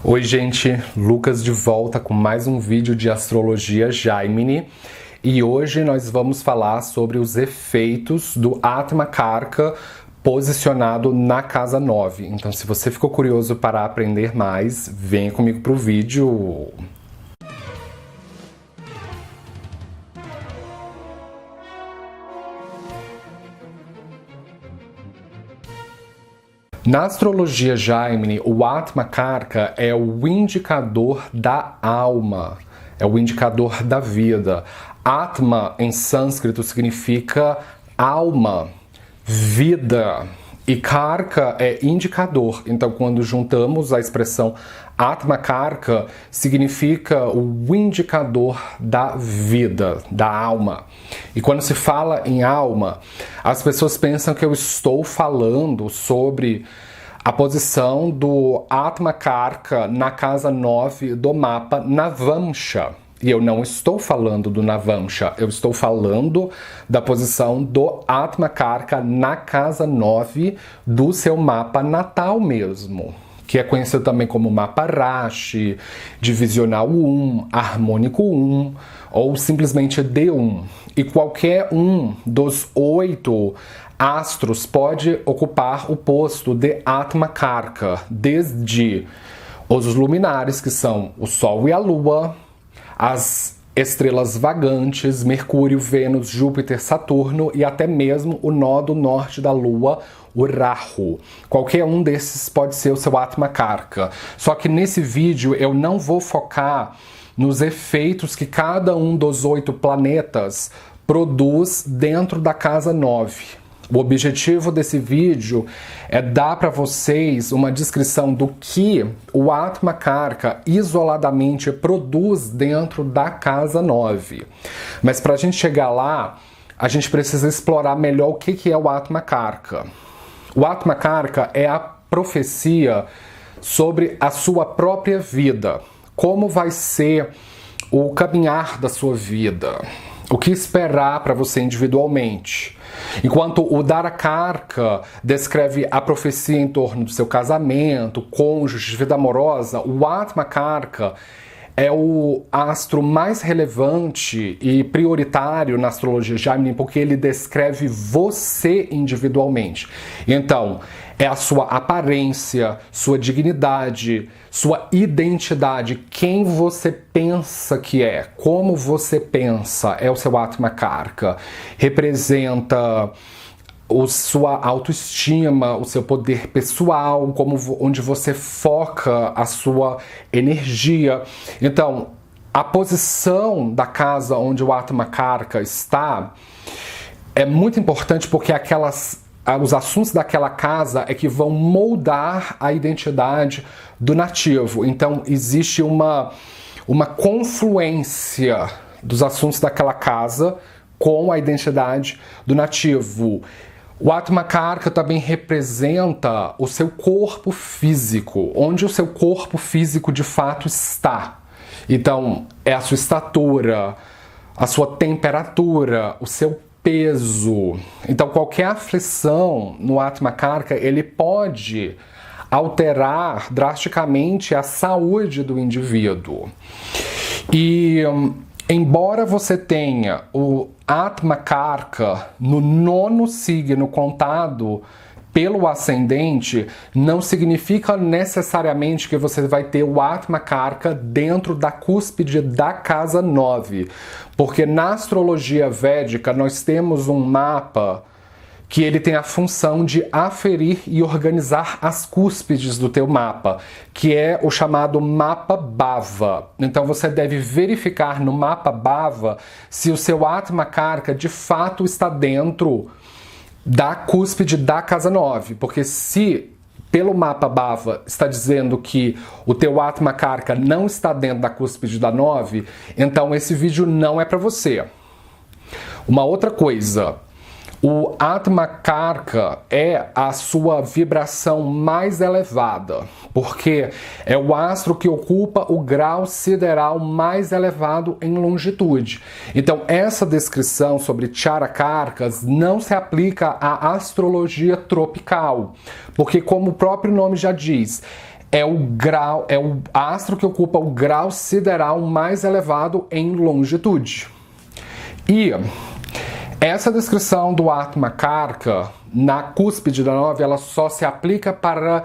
Oi gente, Lucas de volta com mais um vídeo de astrologia Jaimini e hoje nós vamos falar sobre os efeitos do Atma Karka posicionado na casa 9. Então se você ficou curioso para aprender mais, venha comigo para o vídeo. Na astrologia Jaimini, o Atma Karka é o indicador da alma, é o indicador da vida. Atma, em sânscrito, significa alma, vida. E Karka é indicador. Então, quando juntamos a expressão Atma Karka, significa o indicador da vida, da alma. E quando se fala em alma, as pessoas pensam que eu estou falando sobre a posição do Atma Karka na casa 9 do mapa Navamsha. E eu não estou falando do Navamsha, eu estou falando da posição do Atma Karka na casa 9 do seu mapa natal mesmo, que é conhecido também como mapa Rashi, divisional 1, harmônico 1 ou simplesmente D1. E qualquer um dos 8 astros pode ocupar o posto de Atma Karka, desde os luminares, que são o Sol e a Lua, as estrelas vagantes, Mercúrio, Vênus, Júpiter, Saturno e até mesmo o nó do norte da Lua, o Rahu. Qualquer um desses pode ser o seu Atma Karka. Só que nesse vídeo eu não vou focar nos efeitos que cada um dos 8 planetas produz dentro da casa 9. O objetivo desse vídeo é dar para vocês uma descrição do que o Atma Karka isoladamente produz dentro da casa 9. Mas para a gente chegar lá, a gente precisa explorar melhor o que é o Atma Karka. O Atma Karka é a profecia sobre a sua própria vida. Como vai ser o caminhar da sua vida. O que esperar para você individualmente. Enquanto o Dara Karka descreve a profecia em torno do seu casamento, cônjuge, vida amorosa, o Atma Karka é o astro mais relevante e prioritário na astrologia Jaimini, porque ele descreve você individualmente. Então, é a sua aparência, sua dignidade, sua identidade, quem você pensa que é, como você pensa, é o seu Atma Karka. Representa sua autoestima, o seu poder pessoal, onde você foca a sua energia. Então, a posição da casa onde o Atma Karka está é muito importante porque os assuntos daquela casa é que vão moldar a identidade do nativo. Então, existe uma confluência dos assuntos daquela casa com a identidade do nativo. O Atma Karka também representa o seu corpo físico, onde o seu corpo físico de fato está. Então, é a sua estatura, a sua temperatura, o seu peso. Então, qualquer aflição no Atma Karka, ele pode alterar drasticamente a saúde do indivíduo. E embora você tenha o Atma Karka no 9º signo contado pelo ascendente, não significa necessariamente que você vai ter o Atma Karka dentro da cúspide da casa 9. Porque na astrologia védica nós temos um mapa que ele tem a função de aferir e organizar as cúspides do teu mapa, que é o chamado mapa Bhava. Então você deve verificar no mapa Bhava se o seu Atma Karka de fato está dentro da cúspide da casa 9, porque se pelo mapa Bhava está dizendo que o teu Atma Karka não está dentro da cúspide da 9, então esse vídeo não é para você. Uma outra coisa, o Atma Karka é a sua vibração mais elevada, porque é o astro que ocupa o grau sideral mais elevado em longitude. Então, essa descrição sobre Charakarkas não se aplica à astrologia tropical, porque como o próprio nome já diz, é o astro que ocupa o grau sideral mais elevado em longitude. E essa descrição do Atma Karka na cúspide da 9, ela só se aplica para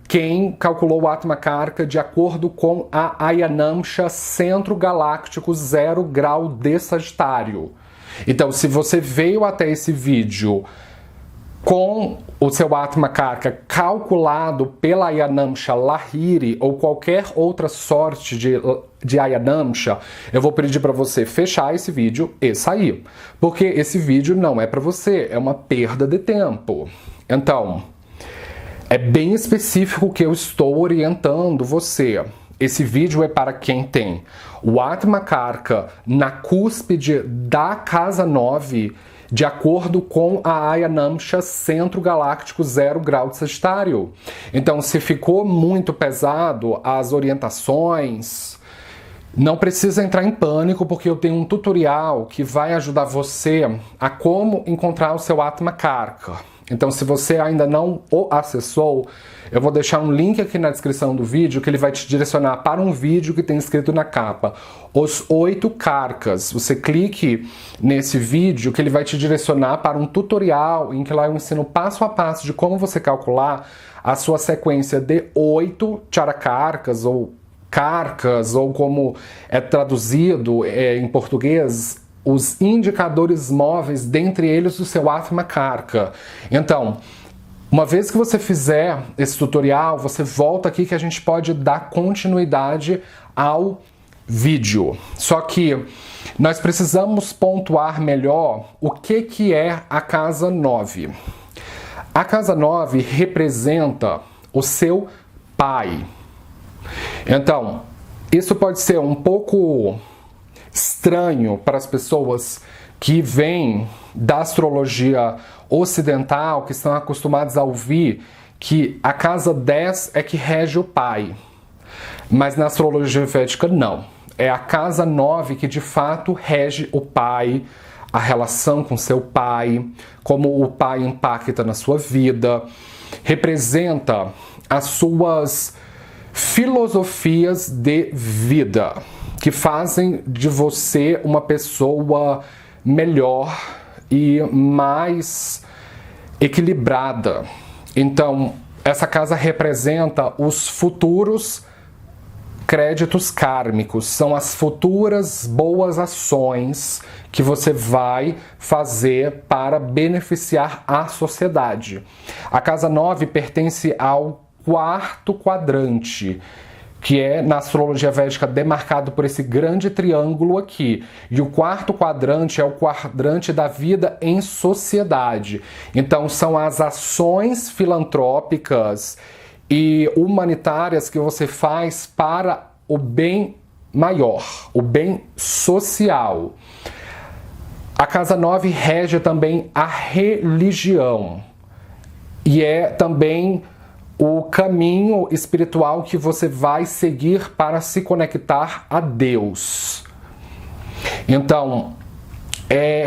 quem calculou o Atma Karka de acordo com a Ayanamsha Centro Galáctico 0 grau de Sagitário. Então, se você veio até esse vídeo com o seu Atma Karka calculado pela Ayanamsha Lahiri ou qualquer outra sorte de Ayanamsha, eu vou pedir para você fechar esse vídeo e sair. Porque esse vídeo não é para você, é uma perda de tempo. Então, é bem específico que eu estou orientando você. Esse vídeo é para quem tem o Atma Karka na cúspide da casa 9, de acordo com a Ayanamsha Centro Galáctico 0 grau de Sagitário. Então, se ficou muito pesado as orientações, não precisa entrar em pânico, porque eu tenho um tutorial que vai ajudar você a como encontrar o seu Atma Karka. Então, se você ainda não o acessou, eu vou deixar um link aqui na descrição do vídeo que ele vai te direcionar para um vídeo que tem escrito na capa Os 8 Karkas. Você clique nesse vídeo que ele vai te direcionar para um tutorial em que lá eu ensino passo a passo de como você calcular a sua sequência de 8 Charakarkas ou Karkas, ou como é traduzido em português, os indicadores móveis, dentre eles o seu Atma Karka. Então, uma vez que você fizer esse tutorial, você volta aqui que a gente pode dar continuidade ao vídeo. Só que nós precisamos pontuar melhor o que é a casa 9. A casa 9 representa o seu pai. Então, isso pode ser um pouco estranho para as pessoas que vêm da astrologia ocidental, que estão acostumados a ouvir que a casa 10 é que rege o pai. Mas na astrologia védica, não. É a casa 9 que de fato rege o pai, a relação com seu pai, como o pai impacta na sua vida, representa as suas filosofias de vida, que fazem de você uma pessoa melhor e mais equilibrada. Então, essa casa representa os futuros créditos kármicos, são as futuras boas ações que você vai fazer para beneficiar a sociedade. A casa 9 pertence ao 4º quadrante, que é na astrologia védica demarcado por esse grande triângulo aqui. E o 4º quadrante é o quadrante da vida em sociedade. Então são as ações filantrópicas e humanitárias que você faz para o bem maior, o bem social. A casa 9 rege também a religião e é também o caminho espiritual que você vai seguir para se conectar a Deus. Então,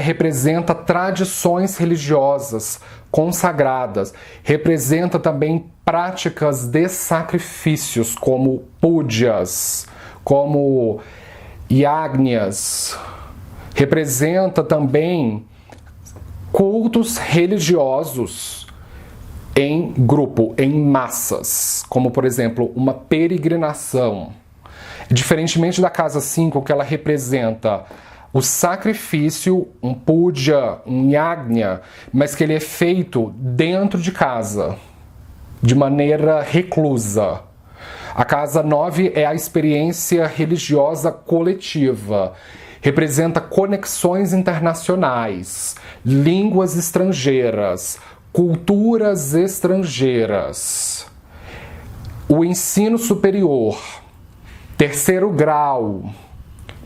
representa tradições religiosas consagradas, representa também práticas de sacrifícios, como pujas, como yagnas, representa também cultos religiosos em grupo, em massas, como por exemplo uma peregrinação. Diferentemente da casa 5, que ela representa o sacrifício, um puja, um yagna, mas que ele é feito dentro de casa, de maneira reclusa. A casa 9 é a experiência religiosa coletiva. Representa conexões internacionais, línguas estrangeiras, culturas estrangeiras, o ensino superior, 3º grau,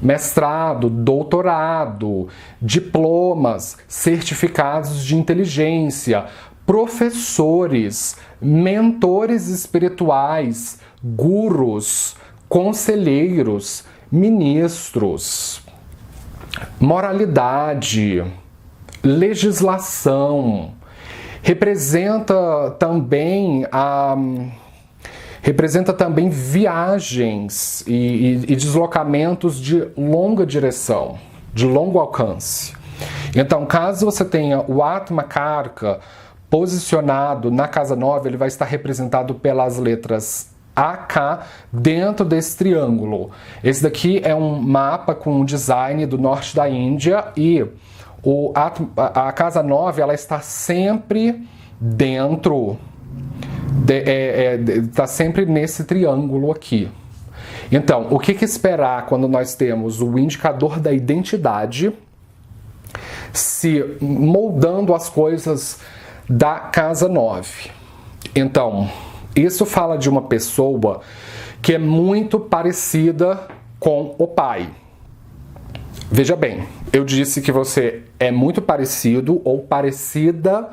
mestrado, doutorado, diplomas, certificados de inteligência, professores, mentores espirituais, gurus, conselheiros, ministros, moralidade, legislação. Representa também a Representa também viagens e deslocamentos de longa direção, de longo alcance. Então, caso você tenha o Atma Karka posicionado na casa 9, ele vai estar representado pelas letras AK dentro desse triângulo. Esse daqui é um mapa com um design do norte da Índia e a casa 9 ela está sempre dentro, está sempre nesse triângulo aqui. Então, o que esperar quando nós temos o indicador da identidade se moldando as coisas da casa 9? Então, isso fala de uma pessoa que é muito parecida com o pai. Veja bem, eu disse que você é muito parecido ou parecida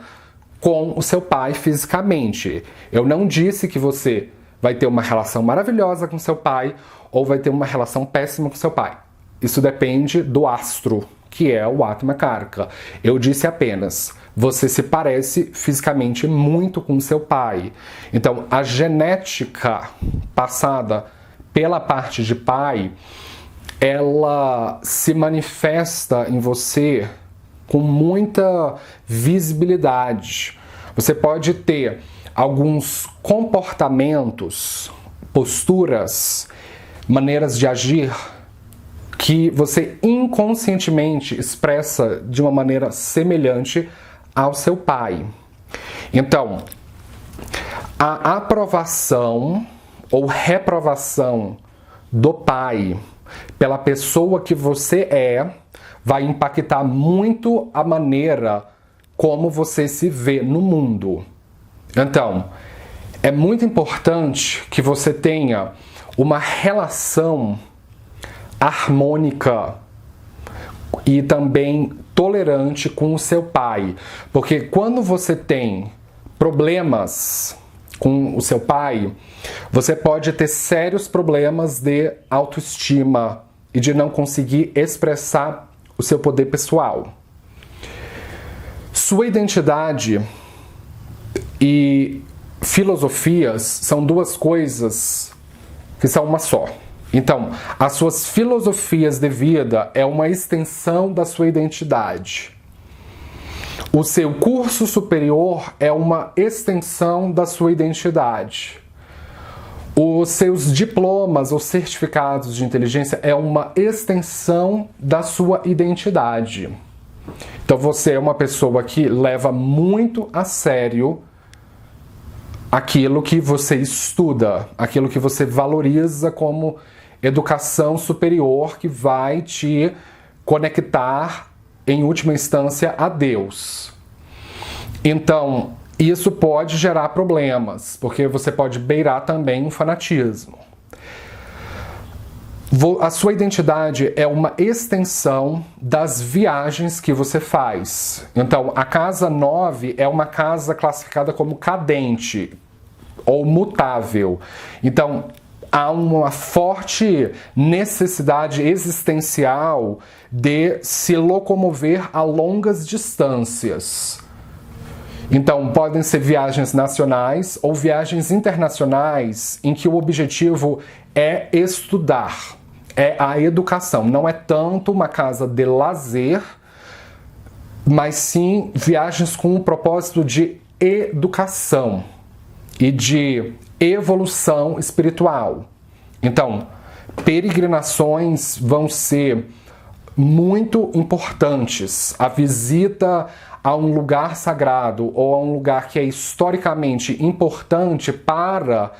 com o seu pai fisicamente. Eu não disse que você vai ter uma relação maravilhosa com seu pai ou vai ter uma relação péssima com seu pai. Isso depende do astro, que é o Atma Karka. Eu disse apenas, você se parece fisicamente muito com seu pai. Então, a genética passada pela parte de pai, ela se manifesta em você com muita visibilidade. Você pode ter alguns comportamentos, posturas, maneiras de agir que você inconscientemente expressa de uma maneira semelhante ao seu pai. Então, a aprovação ou reprovação do pai pela pessoa que você vai impactar muito a maneira como você se vê no mundo. Então, é muito importante que você tenha uma relação harmônica e também tolerante com o seu pai. Porque quando você tem problemas com o seu pai, você pode ter sérios problemas de autoestima e de não conseguir expressar o seu poder pessoal. Sua identidade e filosofias são duas coisas que são uma só. Então, as suas filosofias de vida é uma extensão da sua identidade. O seu curso superior é uma extensão da sua identidade. Os seus diplomas ou certificados de inteligência é uma extensão da sua identidade. Então você é uma pessoa que leva muito a sério aquilo que você estuda, aquilo que você valoriza como educação superior que vai te conectar, em última instância, a Deus. Então, isso pode gerar problemas, porque você pode beirar também um fanatismo. A sua identidade é uma extensão das viagens que você faz. Então, a casa 9 é uma casa classificada como cadente ou mutável. Então, há uma forte necessidade existencial de se locomover a longas distâncias. Então, podem ser viagens nacionais ou viagens internacionais em que o objetivo é estudar, é a educação. Não é tanto uma casa de lazer, mas sim viagens com o propósito de educação e de evolução espiritual. Então, peregrinações vão ser muito importantes. A visita a um lugar sagrado ou a um lugar que é historicamente importante para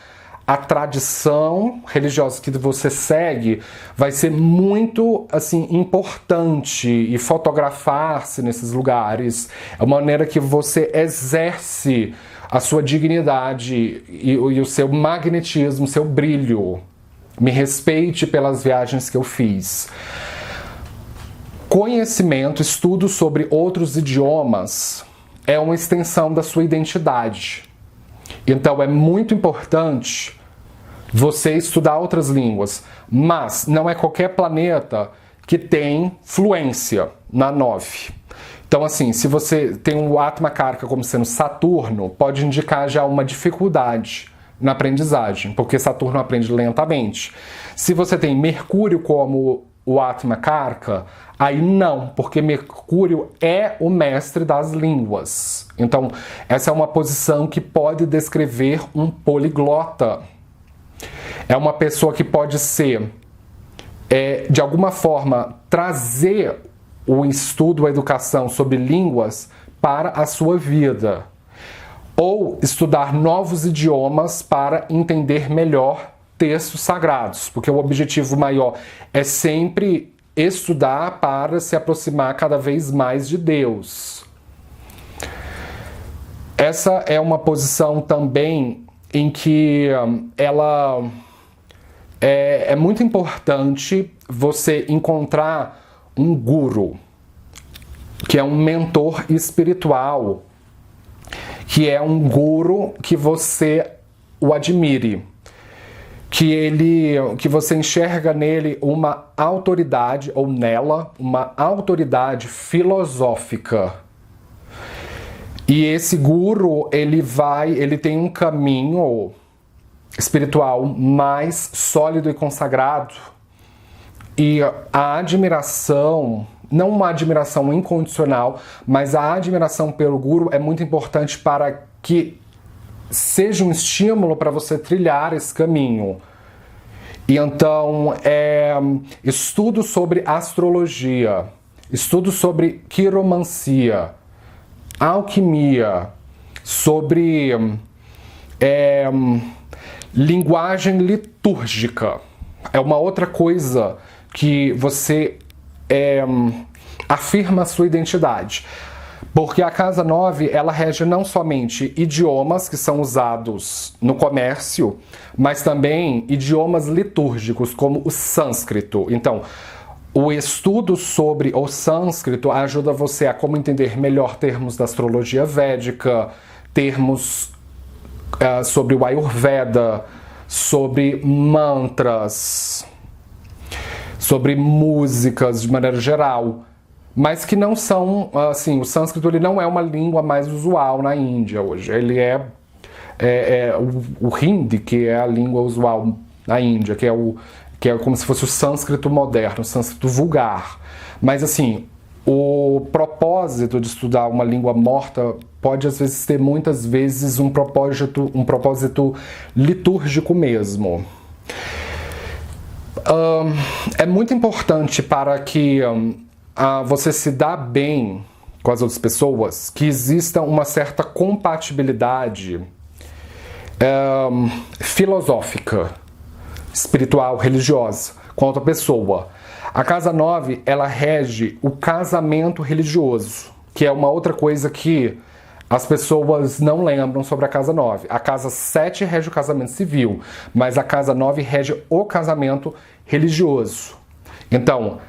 a tradição religiosa que você segue vai ser muito importante, e fotografar-se nesses lugares é uma maneira que você exerce a sua dignidade e o seu magnetismo, o seu brilho. Me respeite pelas viagens que eu fiz. Conhecimento, estudo sobre outros idiomas é uma extensão da sua identidade. Então é muito importante você estudar outras línguas, mas não é qualquer planeta que tem fluência na 9. Então assim, se você tem o Atma Karka como sendo Saturno, pode indicar já uma dificuldade na aprendizagem, porque Saturno aprende lentamente. Se você tem Mercúrio como o Atma Karka, aí não, porque Mercúrio é o mestre das línguas. Então, essa é uma posição que pode descrever um poliglota. É uma pessoa que pode ser, de alguma forma, trazer o estudo, a educação sobre línguas para a sua vida. Ou estudar novos idiomas para entender melhor textos sagrados, porque o objetivo maior é sempre estudar para se aproximar cada vez mais de Deus. Essa é uma posição também em que é muito importante você encontrar um guru, que é um mentor espiritual, que é um guru que você o admire, que você enxerga nele uma autoridade, ou nela, uma autoridade filosófica. E esse guru, ele tem um caminho espiritual mais sólido e consagrado. E a admiração, não uma admiração incondicional, mas a admiração pelo guru é muito importante para que seja um estímulo para você trilhar esse caminho. E então, estudo sobre astrologia, estudo sobre quiromancia, alquimia, sobre linguagem litúrgica. É uma outra coisa que você afirma a sua identidade. Porque a casa 9, ela rege não somente idiomas que são usados no comércio, mas também idiomas litúrgicos, como o sânscrito. Então, o estudo sobre o sânscrito ajuda você a como entender melhor termos da astrologia védica, termos sobre o Ayurveda, sobre mantras, sobre músicas de maneira geral. Mas que não são, assim, o sânscrito ele não é uma língua mais usual na Índia hoje. Ele é o Hindi, que é a língua usual na Índia, que é como se fosse o sânscrito moderno, o sânscrito vulgar. Mas, assim, o propósito de estudar uma língua morta pode, às vezes, ter muitas vezes um propósito litúrgico mesmo. É muito importante para que você se dá bem com as outras pessoas, que exista uma certa compatibilidade filosófica, espiritual, religiosa com a outra pessoa. A casa 9, ela rege o casamento religioso, que é uma outra coisa que as pessoas não lembram sobre a casa 9. A casa 7 rege o casamento civil, mas a casa 9 rege o casamento religioso. Então,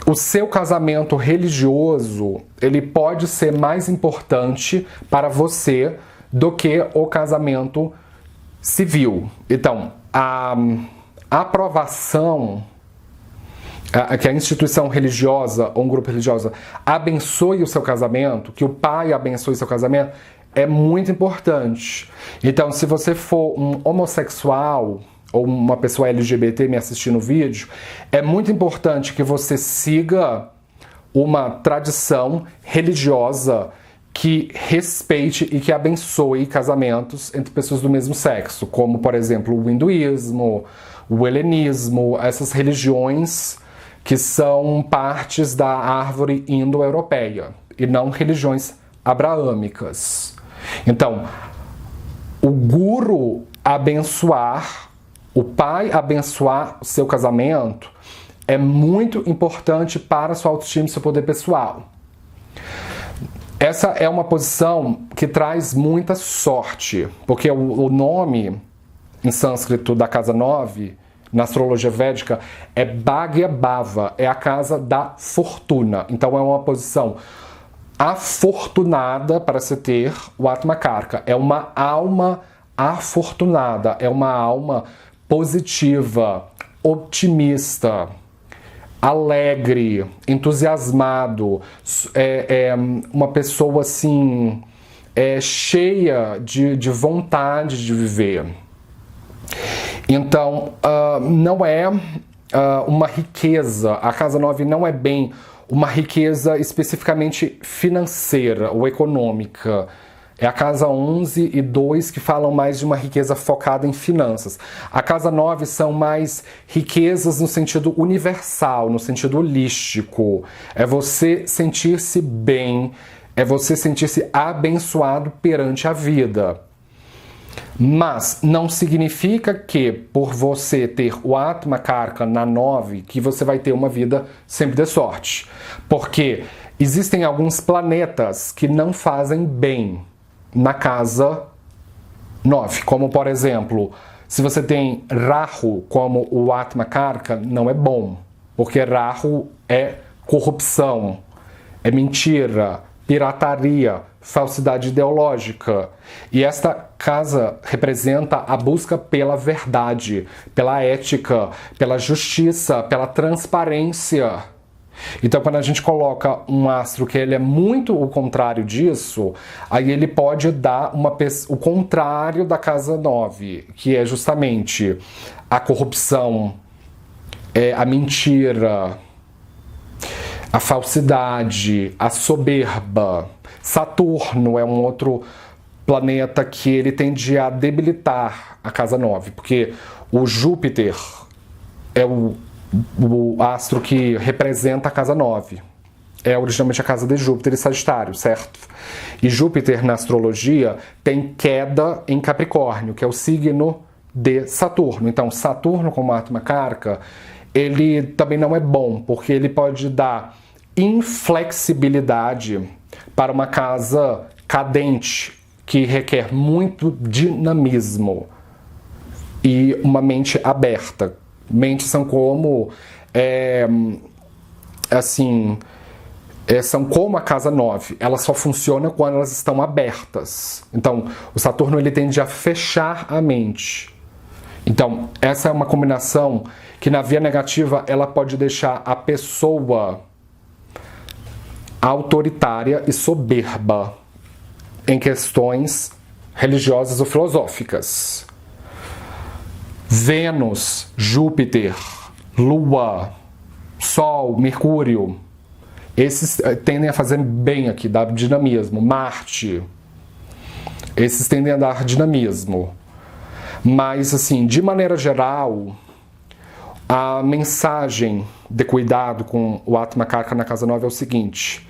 o seu casamento religioso, ele pode ser mais importante para você do que o casamento civil. Então, a aprovação, que a instituição religiosa ou um grupo religioso abençoe o seu casamento, que o pai abençoe o seu casamento, é muito importante. Então, se você for um homossexual ou uma pessoa LGBT me assistindo no vídeo, é muito importante que você siga uma tradição religiosa que respeite e que abençoe casamentos entre pessoas do mesmo sexo, como, por exemplo, o hinduísmo, o helenismo, essas religiões que são partes da árvore indo-europeia e não religiões abraâmicas. Então, o guru abençoar, o pai abençoar o seu casamento é muito importante para a sua autoestima e seu poder pessoal. Essa é uma posição que traz muita sorte, porque o nome em sânscrito da casa 9, na astrologia védica, é Bhagyabhava, é a casa da fortuna. Então é uma posição afortunada para se ter o Atma Karka. É uma alma afortunada, é uma alma positiva, otimista, alegre, entusiasmado, uma pessoa assim cheia de vontade de viver. Então, não é uma riqueza, a casa 9 não é bem uma riqueza especificamente financeira ou econômica. É a casa 11 e 2 que falam mais de uma riqueza focada em finanças. A casa 9 são mais riquezas no sentido universal, no sentido holístico. É você sentir-se bem, é você sentir-se abençoado perante a vida. Mas não significa que, por você ter o Atma Karka na 9, que você vai ter uma vida sempre de sorte. Porque existem alguns planetas que não fazem bem na casa 9. Como, por exemplo, se você tem Rahu como o Atma Karka, não é bom. Porque Rahu é corrupção, é mentira, pirataria, falsidade ideológica. E esta casa representa a busca pela verdade, pela ética, pela justiça, pela transparência. Então, quando a gente coloca um astro que ele é muito o contrário disso, aí ele pode dar o contrário da casa 9, que é justamente a corrupção, a mentira, a falsidade, a soberba. Saturno é um outro planeta que ele tende a debilitar a casa 9, porque o Júpiter é o astro que representa a casa 9. É originalmente a casa de Júpiter e Sagitário, certo? E Júpiter, na astrologia, tem queda em Capricórnio, que é o signo de Saturno. Então, Saturno como Atma Karka, ele também não é bom, porque ele pode dar inflexibilidade para uma casa cadente, que requer muito dinamismo e uma mente aberta. Mentes são como são como a casa 9, elas só funcionam quando elas estão abertas. Então, o Saturno ele tende a fechar a mente. Então, essa é uma combinação que na via negativa ela pode deixar a pessoa autoritária e soberba em questões religiosas ou filosóficas. Vênus, Júpiter, Lua, Sol, Mercúrio, esses tendem a fazer bem aqui, dar dinamismo. Marte, esses tendem a dar dinamismo. Mas, assim, de maneira geral, a mensagem de cuidado com o Atma Karka na casa 9 é o seguinte: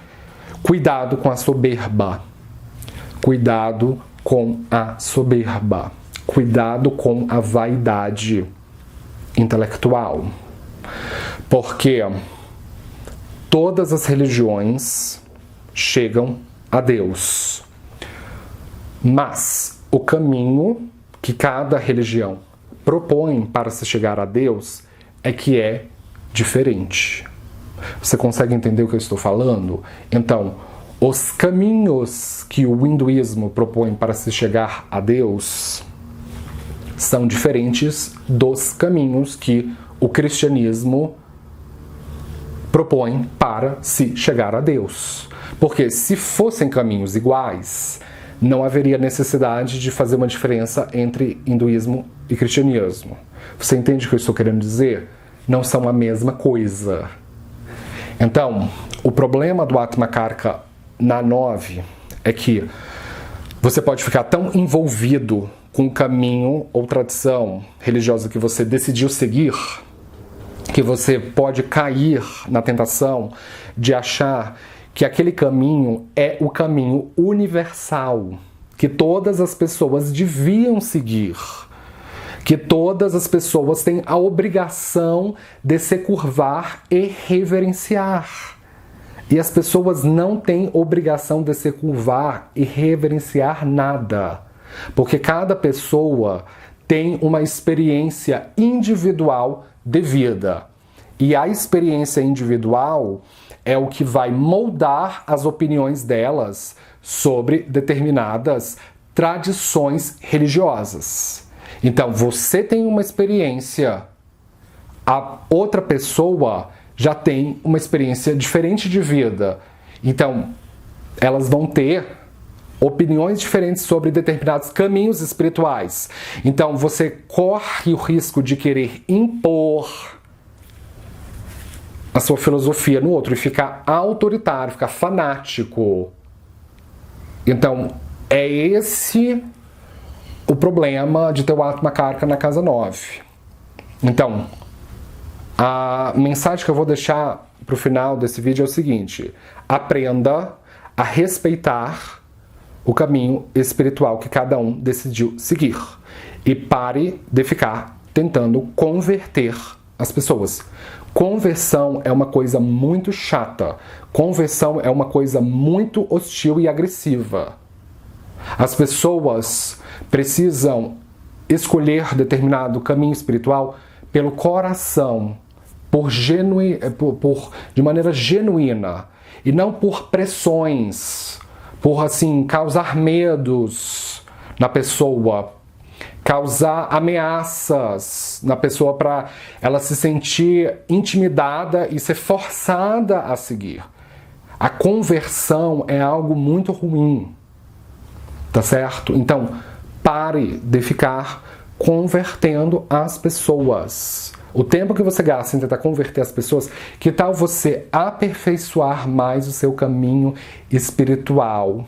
cuidado com a soberba. Cuidado com a soberba. Cuidado com a vaidade intelectual. Porque todas as religiões chegam a Deus. Mas o caminho que cada religião propõe para se chegar a Deus é diferente. Você consegue entender o que eu estou falando? Então, os caminhos que o hinduísmo propõe para se chegar a Deus são diferentes dos caminhos que o cristianismo propõe para se chegar a Deus. Porque se fossem caminhos iguais, não haveria necessidade de fazer uma diferença entre hinduísmo e cristianismo. Você entende o que eu estou querendo dizer? Não são a mesma coisa. Então, o problema do Atma Karka na 9 é que você pode ficar tão envolvido com o caminho ou tradição religiosa que você decidiu seguir, que você pode cair na tentação de achar que aquele caminho é o caminho universal, que todas as pessoas deviam seguir, que todas as pessoas têm a obrigação de se curvar e reverenciar. E as pessoas não têm obrigação de se curvar e reverenciar nada, porque cada pessoa tem uma experiência individual de vida. E a experiência individual é o que vai moldar as opiniões delas sobre determinadas tradições religiosas. Então, você tem uma experiência, a outra pessoa já tem uma experiência diferente de vida. Então, elas vão ter opiniões diferentes sobre determinados caminhos espirituais. Então você corre o risco de querer impor a sua filosofia no outro e ficar autoritário, ficar fanático. Então é esse o problema de ter o Atma Karka na casa 9. Então, a mensagem que eu vou deixar para o final desse vídeo é o seguinte: aprenda a respeitar o caminho espiritual que cada um decidiu seguir e pare de ficar tentando converter as pessoas. Conversão é uma coisa muito chata. Conversão é uma coisa muito hostil e agressiva. As pessoas precisam escolher determinado caminho espiritual pelo coração, de maneira genuína, e não por pressões, por assim causar medos na pessoa, causar ameaças na pessoa para ela se sentir intimidada e ser forçada a seguir. A conversão é algo muito ruim, tá certo? Então, pare de ficar convertendo as pessoas. O tempo que você gasta em tentar converter as pessoas, que tal você aperfeiçoar mais o seu caminho espiritual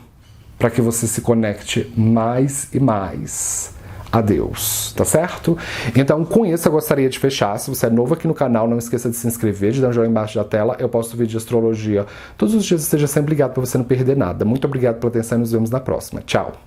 para que você se conecte mais e mais a Deus, tá certo? Então, com isso eu gostaria de fechar. Se você é novo aqui no canal, não esqueça de se inscrever, de dar um joinha embaixo da tela. Eu posto vídeo de astrologia todos os dias, esteja sempre ligado para você não perder nada. Muito obrigado pela atenção e nos vemos na próxima. Tchau!